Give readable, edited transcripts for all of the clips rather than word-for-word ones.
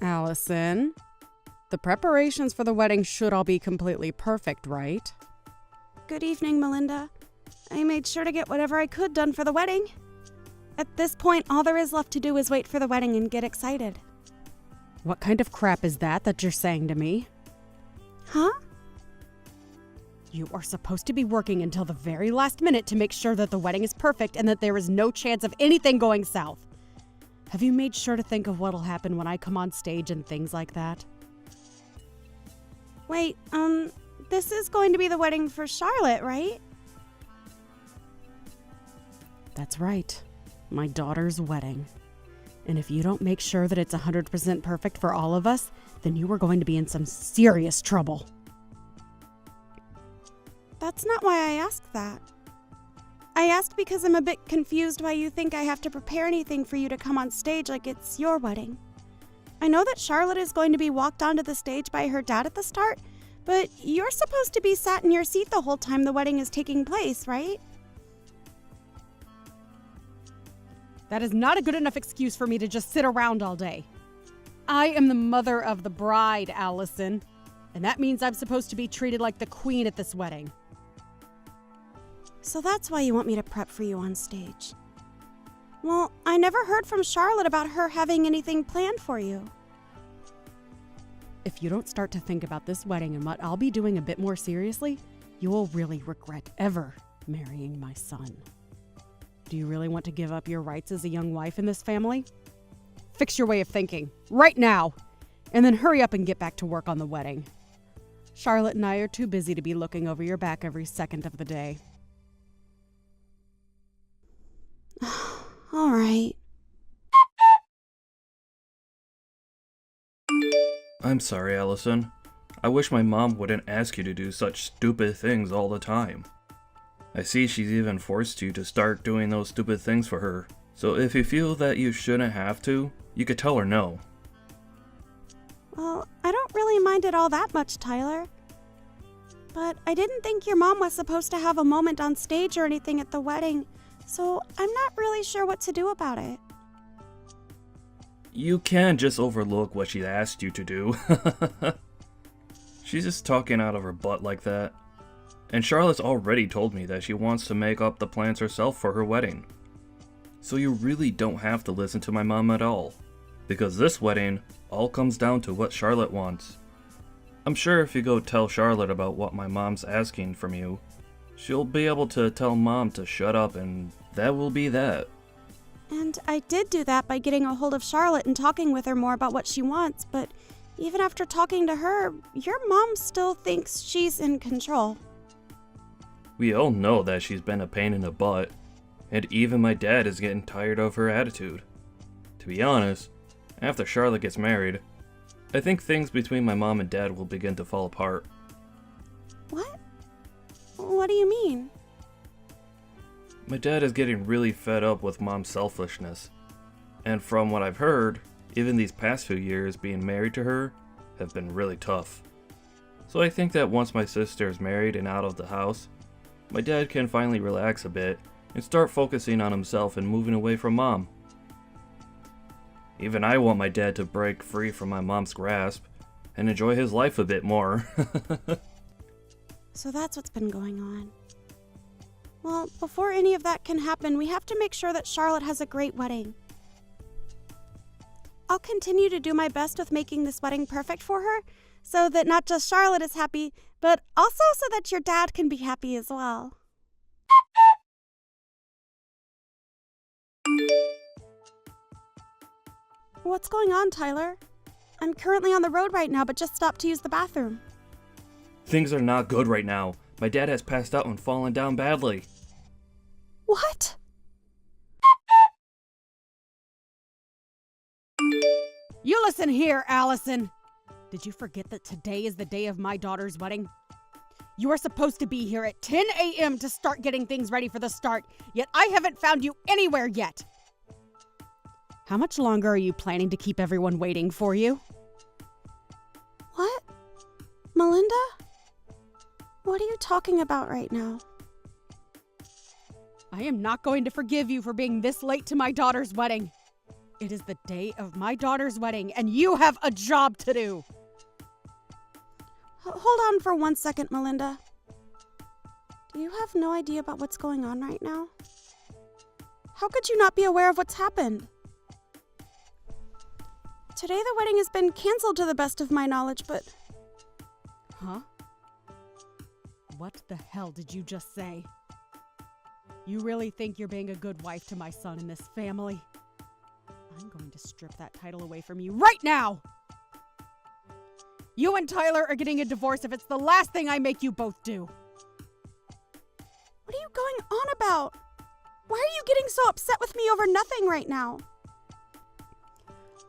Allison, the preparations for the wedding should all be completely perfect, right? Good evening, Melinda. I made sure to get whatever I could done for the wedding. At this point, all there is left to do is wait for the wedding and get excited. What kind of crap is that you're saying to me? Huh? You are supposed to be working until the very last minute to make sure that the wedding is perfect and that there is no chance of anything going south. Have you made sure to think of what'll happen when I come on stage and things like that? Wait, this is going to be the wedding for Charlotte, right? That's right. My daughter's wedding. And if you don't make sure that it's 100% perfect for all of us, then you are going to be in some serious trouble. That's not why I asked that. I asked because I'm a bit confused why you think I have to prepare anything for you to come on stage like it's your wedding. I know that Charlotte is going to be walked onto the stage by her dad at the start, but you're supposed to be sat in your seat the whole time the wedding is taking place, right? That is not a good enough excuse for me to just sit around all day. I am the mother of the bride, Allison, and that means I'm supposed to be treated like the queen at this wedding. So that's why you want me to prep for you on stage. Well, I never heard from Charlotte about her having anything planned for you. If you don't start to think about this wedding and what I'll be doing a bit more seriously, you will really regret ever marrying my son. Do you really want to give up your rights as a young wife in this family? Fix your way of thinking, right now, and then hurry up and get back to work on the wedding. Charlotte and I are too busy to be looking over your back every second of the day. All right. I'm sorry, Allison. I wish my mom wouldn't ask you to do such stupid things all the time. I see she's even forced you to start doing those stupid things for her. So if you feel that you shouldn't have to, you could tell her no. Well, I don't really mind it all that much, Tyler. But I didn't think your mom was supposed to have a moment on stage or anything at the wedding, so I'm not really sure what to do about it. You can't just overlook what she asked you to do. She's just talking out of her butt like that. And Charlotte's already told me that she wants to make up the plans herself for her wedding. So you really don't have to listen to my mom at all. Because this wedding all comes down to what Charlotte wants. I'm sure if you go tell Charlotte about what my mom's asking from you, she'll be able to tell Mom to shut up, and that will be that. And I did do that by getting a hold of Charlotte and talking with her more about what she wants, but even after talking to her, your mom still thinks she's in control. We all know that she's been a pain in the butt, and even my dad is getting tired of her attitude. To be honest, after Charlotte gets married, I think things between my mom and dad will begin to fall apart. What? What do you mean? My dad is getting really fed up with mom's selfishness. And from what I've heard, even these past few years being married to her have been really tough. So I think that once my sister is married and out of the house, my dad can finally relax a bit and start focusing on himself and moving away from mom. Even I want my dad to break free from my mom's grasp and enjoy his life a bit more. So that's what's been going on. Well, before any of that can happen, we have to make sure that Charlotte has a great wedding. I'll continue to do my best with making this wedding perfect for her, so that not just Charlotte is happy, but also so that your dad can be happy as well. What's going on, Tyler? I'm currently on the road right now, but just stopped to use the bathroom. Things are not good right now. My dad has passed out and fallen down badly. What? You listen here, Allison. Did you forget that today is the day of my daughter's wedding? You are supposed to be here at 10 a.m. to start getting things ready for the start, yet I haven't found you anywhere yet. How much longer are you planning to keep everyone waiting for you? What? Melinda? What are you talking about right now? I am not going to forgive you for being this late to my daughter's wedding. It is the day of my daughter's wedding, and you have a job to do. Hold on for 1 second, Melinda. Do you have no idea about what's going on right now? How could you not be aware of what's happened? Today the wedding has been canceled to the best of my knowledge, but... Huh? What the hell did you just say? You really think you're being a good wife to my son in this family? I'm going to strip that title away from you right now! You and Tyler are getting a divorce if it's the last thing I make you both do. What are you going on about? Why are you getting so upset with me over nothing right now?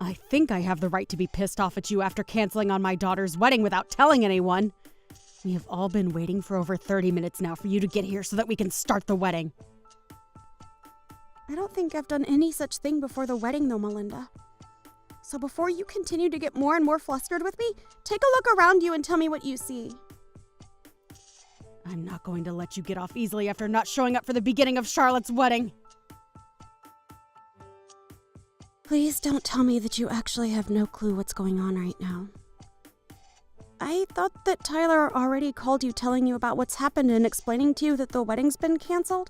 I think I have the right to be pissed off at you after canceling on my daughter's wedding without telling anyone. We have all been waiting for over 30 minutes now for you to get here so that we can start the wedding. I don't think I've done any such thing before the wedding, though, Melinda. So before you continue to get more and more flustered with me, take a look around you and tell me what you see. I'm not going to let you get off easily after not showing up for the beginning of Charlotte's wedding. Please don't tell me that you actually have no clue what's going on right now. I thought that Tyler already called you telling you about what's happened and explaining to you that the wedding's been canceled.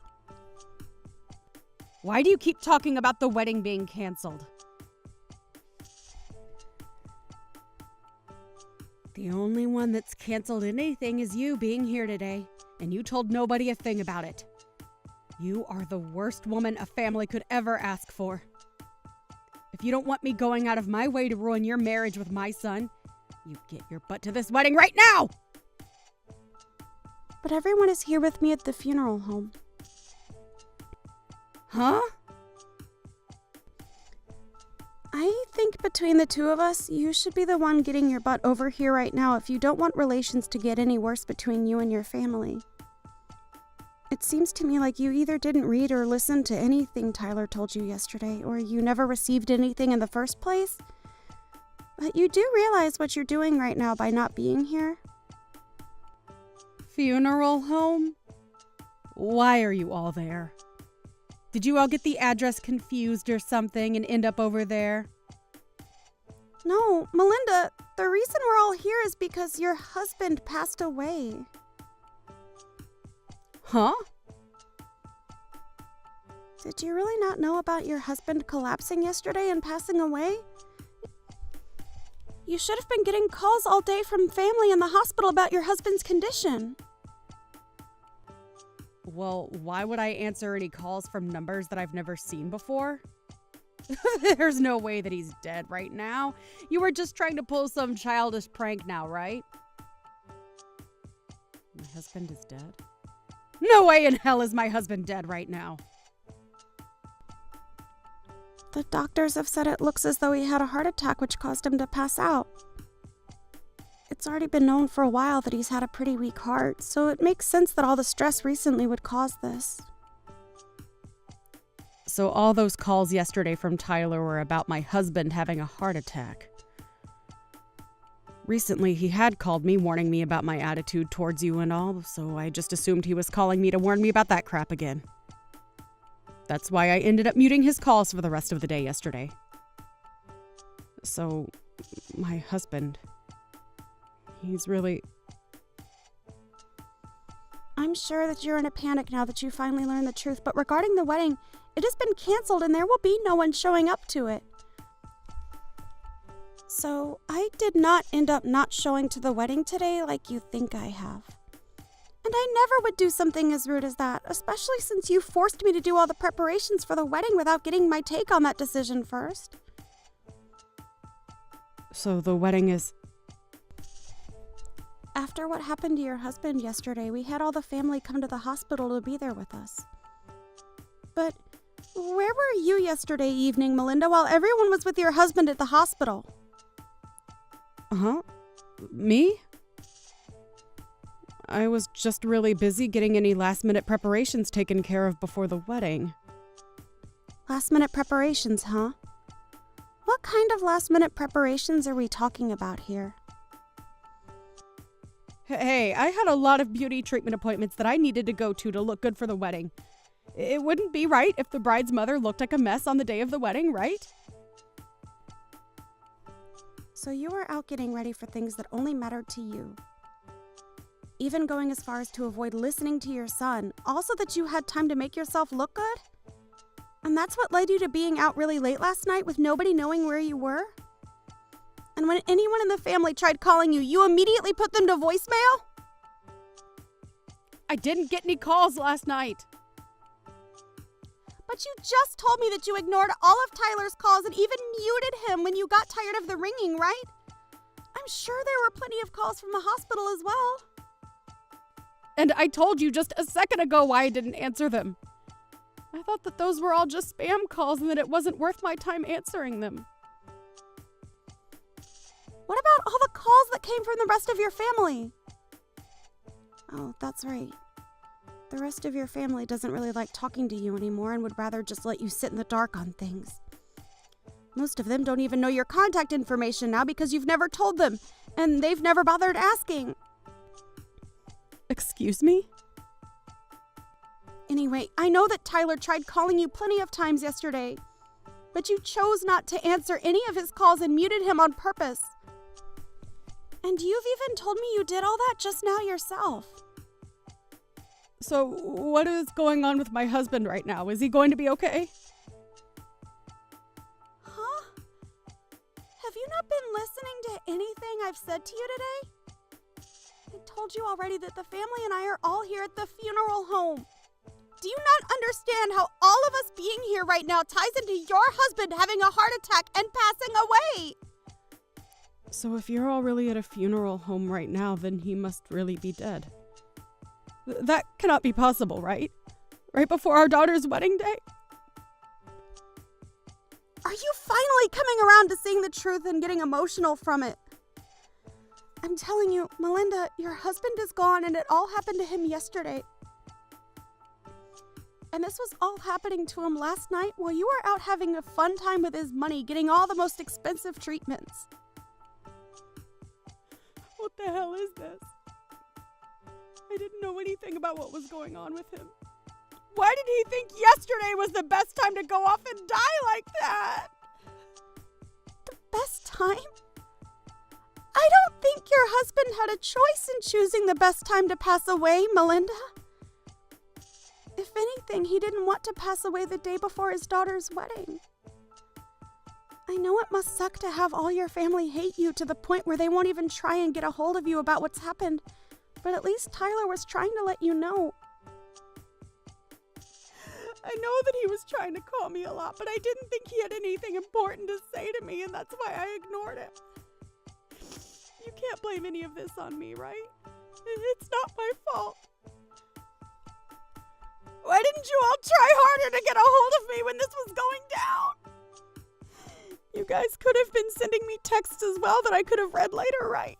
Why do you keep talking about the wedding being canceled? The only one that's canceled anything is you being here today, and you told nobody a thing about it. You are the worst woman a family could ever ask for. If you don't want me going out of my way to ruin your marriage with my son, you get your butt to this wedding right now! But everyone is here with me at the funeral home. Huh? I think between the two of us, you should be the one getting your butt over here right now if you don't want relations to get any worse between you and your family. It seems to me like you either didn't read or listen to anything Tyler told you yesterday, or you never received anything in the first place. But you do realize what you're doing right now by not being here. Funeral home? Why are you all there? Did you all get the address confused or something and end up over there? No, Melinda, the reason we're all here is because your husband passed away. Huh? Did you really not know about your husband collapsing yesterday and passing away? You should have been getting calls all day from family in the hospital about your husband's condition. Well, why would I answer any calls from numbers that I've never seen before? There's no way that he's dead right now. You were just trying to pull some childish prank now, right? My husband is dead? No way in hell is my husband dead right now. The doctors have said it looks as though he had a heart attack which caused him to pass out. It's already been known for a while that he's had a pretty weak heart, so it makes sense that all the stress recently would cause this. So all those calls yesterday from Tyler were about my husband having a heart attack. Recently, he had called me warning me about my attitude towards you and all, so I just assumed he was calling me to warn me about that crap again. That's why I ended up muting his calls for the rest of the day yesterday. So, my husband... he's really... I'm sure that you're in a panic now that you finally learned the truth, but regarding the wedding, it has been canceled and there will be no one showing up to it. So, I did not end up not showing to the wedding today like you think I have. And I never would do something as rude as that, especially since you forced me to do all the preparations for the wedding without getting my take on that decision first. So the wedding is... After what happened to your husband yesterday, we had all the family come to the hospital to be there with us. But where were you yesterday evening, Melinda, while everyone was with your husband at the hospital? Huh? Me? I was just really busy getting any last-minute preparations taken care of before the wedding. Last-minute preparations, huh? What kind of last-minute preparations are we talking about here? Hey, I had a lot of beauty treatment appointments that I needed to go to look good for the wedding. It wouldn't be right if the bride's mother looked like a mess on the day of the wedding, right? So you were out getting ready for things that only mattered to you. Even going as far as to avoid listening to your son, also that you had time to make yourself look good? And that's what led you to being out really late last night with nobody knowing where you were? And when anyone in the family tried calling you, you immediately put them to voicemail? I didn't get any calls last night. But you just told me that you ignored all of Tyler's calls and even muted him when you got tired of the ringing, right? I'm sure there were plenty of calls from the hospital as well. And I told you just a second ago why I didn't answer them. I thought that those were all just spam calls and that it wasn't worth my time answering them. What about all the calls that came from the rest of your family? Oh, that's right. The rest of your family doesn't really like talking to you anymore and would rather just let you sit in the dark on things. Most of them don't even know your contact information now because you've never told them, and they've never bothered asking. Excuse me? Anyway, I know that Tyler tried calling you plenty of times yesterday, but you chose not to answer any of his calls and muted him on purpose. And you've even told me you did all that just now yourself. So, what is going on with my husband right now? Is he going to be okay? Huh? Have you not been listening to anything I've said to you today? I told you already that the family and I are all here at the funeral home. Do you not understand how all of us being here right now ties into your husband having a heart attack and passing away? So if you're all really at a funeral home right now, then he must really be dead. That cannot be possible, right? Right before our daughter's wedding day? Are you finally coming around to seeing the truth and getting emotional from it? I'm telling you, Melinda, your husband is gone and it all happened to him yesterday. And this was all happening to him last night while you were out having a fun time with his money, getting all the most expensive treatments. What the hell is this? I didn't know anything about what was going on with him. Why did he think yesterday was the best time to go off and die like that? The best time? I don't think your husband had a choice in choosing the best time to pass away, Melinda. If anything, he didn't want to pass away the day before his daughter's wedding. I know it must suck to have all your family hate you to the point where they won't even try and get a hold of you about what's happened, but at least Tyler was trying to let you know. I know that he was trying to call me a lot, but I didn't think he had anything important to say to me, and that's why I ignored him. You can't blame any of this on me, right? It's not my fault. Why didn't you all try harder to get a hold of me when this was going down? You guys could have been sending me texts as well that I could have read later, right?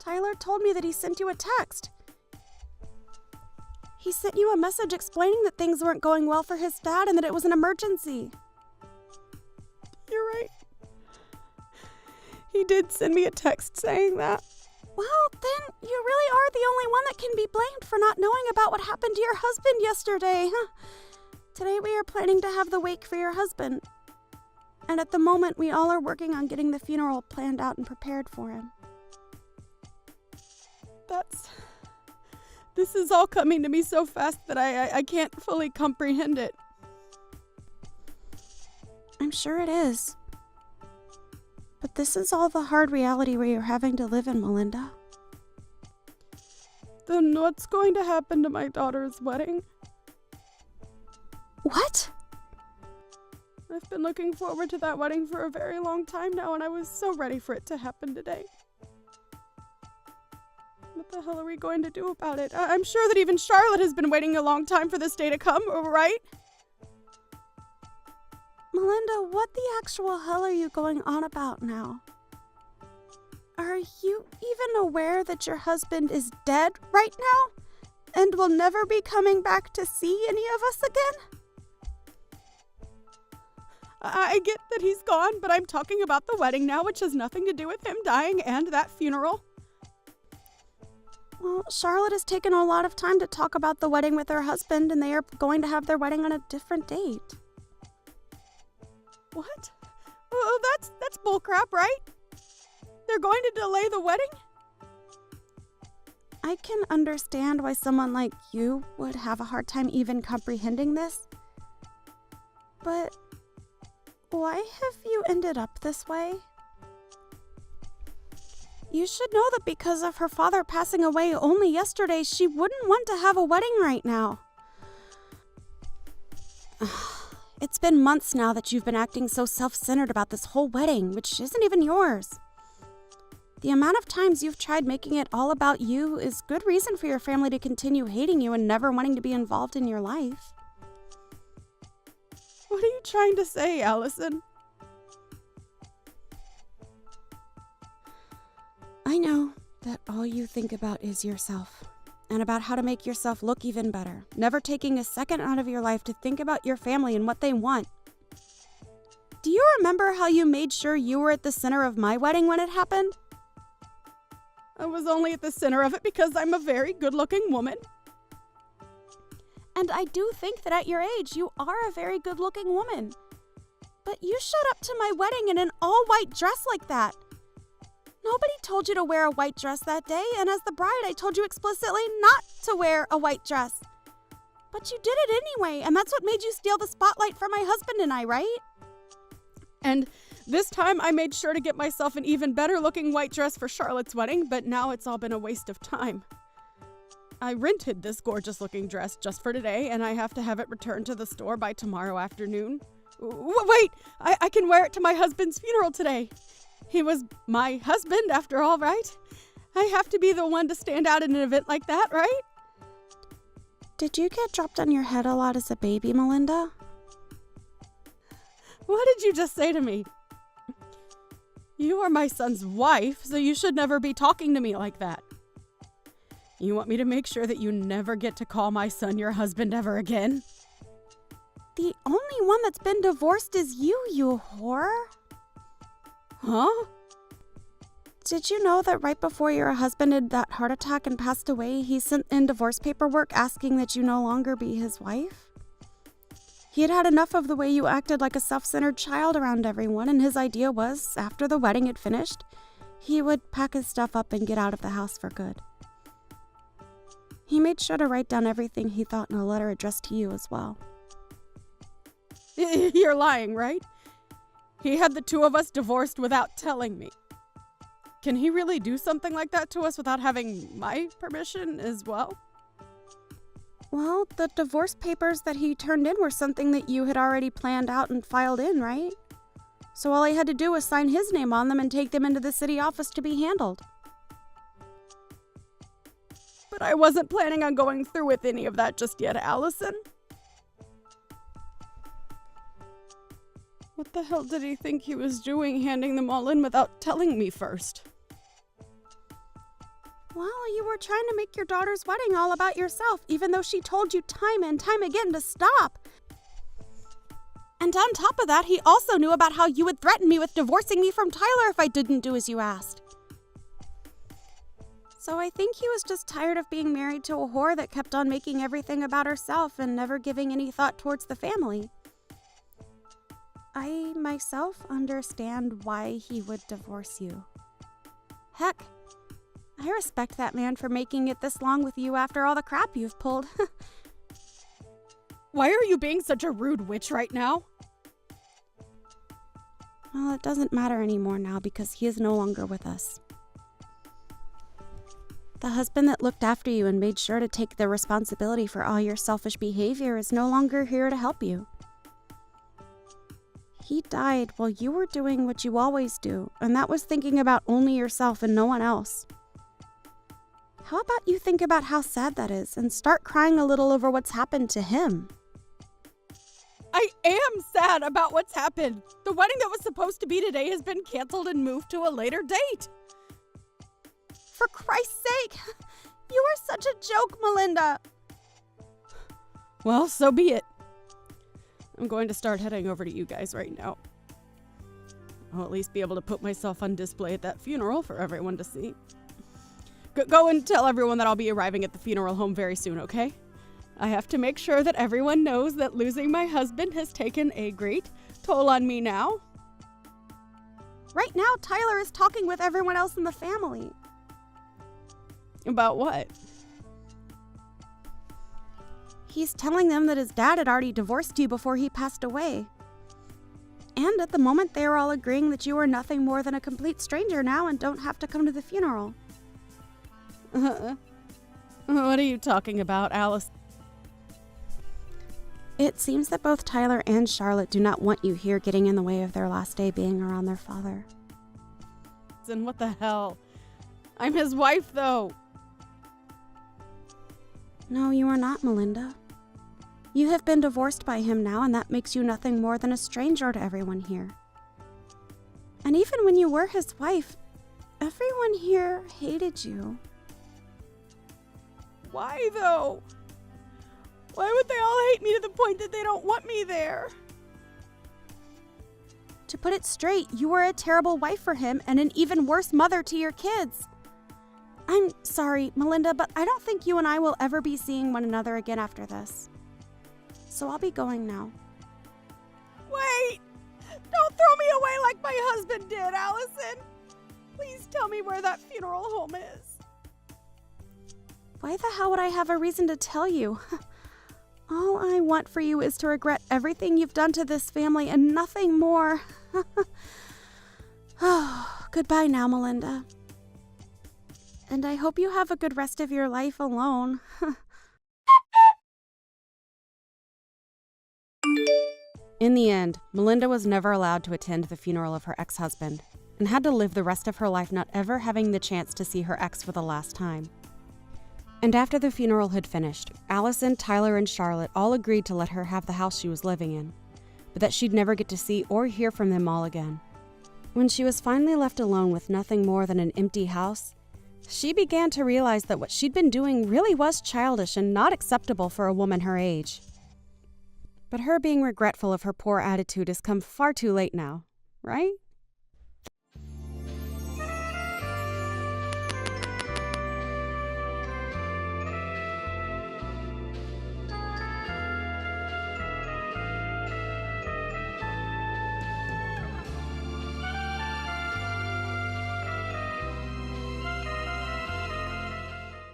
Tyler told me that he sent you a text. He sent you a message explaining that things weren't going well for his dad and that it was an emergency. You're right. He did send me a text saying that. Well, then you really are the only one that can be blamed for not knowing about what happened to your husband yesterday. Today we are planning to have the wake for your husband. And at the moment, we all are working on getting the funeral planned out and prepared for him. This is all coming to me so fast that I can't fully comprehend it. I'm sure it is. But this is all the hard reality where you're having to live in, Melinda. Then what's going to happen to my daughter's wedding? What? I've been looking forward to that wedding for a very long time now, and I was so ready for it to happen today. What the hell are we going to do about it? I'm sure that even Charlotte has been waiting a long time for this day to come, right? Melinda, what the actual hell are you going on about now? Are you even aware that your husband is dead right now? And will never be coming back to see any of us again? I get that he's gone, but I'm talking about the wedding now, which has nothing to do with him dying and that funeral. Well, Charlotte has taken a lot of time to talk about the wedding with her husband, and they are going to have their wedding on a different date. What? Oh, that's bullcrap, right? They're going to delay the wedding? I can understand why someone like you would have a hard time even comprehending this. But why have you ended up this way? You should know that because of her father passing away only yesterday, she wouldn't want to have a wedding right now. It's been months now that you've been acting so self-centered about this whole wedding, which isn't even yours. The amount of times you've tried making it all about you is good reason for your family to continue hating you and never wanting to be involved in your life. What are you trying to say, Allison? I know that all you think about is yourself, and about how to make yourself look even better, never taking a second out of your life to think about your family and what they want. Do you remember how you made sure you were at the center of my wedding when it happened? I was only at the center of it because I'm a very good-looking woman. And I do think that at your age, you are a very good-looking woman. But you showed up to my wedding in an all-white dress like that. Nobody told you to wear a white dress that day, and as the bride, I told you explicitly not to wear a white dress. But you did it anyway, and that's what made you steal the spotlight from my husband and I, right? And this time, I made sure to get myself an even better-looking white dress for Charlotte's wedding, but now it's all been a waste of time. I rented this gorgeous-looking dress just for today, and I have to have it returned to the store by tomorrow afternoon. Wait! I can wear it to my husband's funeral today. He was my husband, after all, right? I have to be the one to stand out in an event like that, right? Did you get dropped on your head a lot as a baby, Melinda? What did you just say to me? You are my son's wife, so you should never be talking to me like that. You want me to make sure that you never get to call my son your husband ever again? The only one that's been divorced is you whore. Huh? Did you know that right before your husband had that heart attack and passed away, he sent in divorce paperwork asking that you no longer be his wife? He had had enough of the way you acted like a self-centered child around everyone, and his idea was, after the wedding had finished, he would pack his stuff up and get out of the house for good. He made sure to write down everything he thought in a letter addressed to you as well. You're lying, right? He had the two of us divorced without telling me. Can he really do something like that to us without having my permission as well? Well, the divorce papers that he turned in were something that you had already planned out and filed in, right? So all I had to do was sign his name on them and take them into the city office to be handled. But I wasn't planning on going through with any of that just yet, Allison. What the hell did he think he was doing, handing them all in without telling me first? Well, you were trying to make your daughter's wedding all about yourself, even though she told you time and time again to stop. And on top of that, he also knew about how you would threaten me with divorcing me from Tyler if I didn't do as you asked. So I think he was just tired of being married to a whore that kept on making everything about herself and never giving any thought towards the family. I myself understand why he would divorce you. Heck, I respect that man for making it this long with you after all the crap you've pulled. Why are you being such a rude witch right now? Well, it doesn't matter anymore now because he is no longer with us. The husband that looked after you and made sure to take the responsibility for all your selfish behavior is no longer here to help you. He died while you were doing what you always do, and that was thinking about only yourself and no one else. How about you think about how sad that is and start crying a little over what's happened to him? I am sad about what's happened. The wedding that was supposed to be today has been canceled and moved to a later date. For Christ's sake, you are such a joke, Melinda. Well, so be it. I'm going to start heading over to you guys right now. I'll at least be able to put myself on display at that funeral for everyone to see. Go and tell everyone that I'll be arriving at the funeral home very soon, okay? I have to make sure that everyone knows that losing my husband has taken a great toll on me now. Right now, Tyler is talking with everyone else in the family. About what? He's telling them that his dad had already divorced you before he passed away. And at the moment, they are all agreeing that you are nothing more than a complete stranger now and don't have to come to the funeral. What are you talking about, Alice? It seems that both Tyler and Charlotte do not want you here getting in the way of their last day being around their father. And what the hell? I'm his wife, though. No, you are not, Melinda. You have been divorced by him now, and that makes you nothing more than a stranger to everyone here. And even when you were his wife, everyone here hated you. Why, though? Why would they all hate me to the point that they don't want me there? To put it straight, you were a terrible wife for him and an even worse mother to your kids. I'm sorry, Melinda, but I don't think you and I will ever be seeing one another again after this. So I'll be going now. Wait! Don't throw me away like my husband did, Allison! Please tell me where that funeral home is. Why the hell would I have a reason to tell you? All I want for you is to regret everything you've done to this family and nothing more. Oh, goodbye now, Melinda. And I hope you have a good rest of your life alone. In the end, Melinda was never allowed to attend the funeral of her ex-husband and had to live the rest of her life not ever having the chance to see her ex for the last time. And after the funeral had finished, Allison, Tyler, and Charlotte all agreed to let her have the house she was living in, but that she'd never get to see or hear from them all again. When she was finally left alone with nothing more than an empty house, she began to realize that what she'd been doing really was childish and not acceptable for a woman her age. But her being regretful of her poor attitude has come far too late now, right?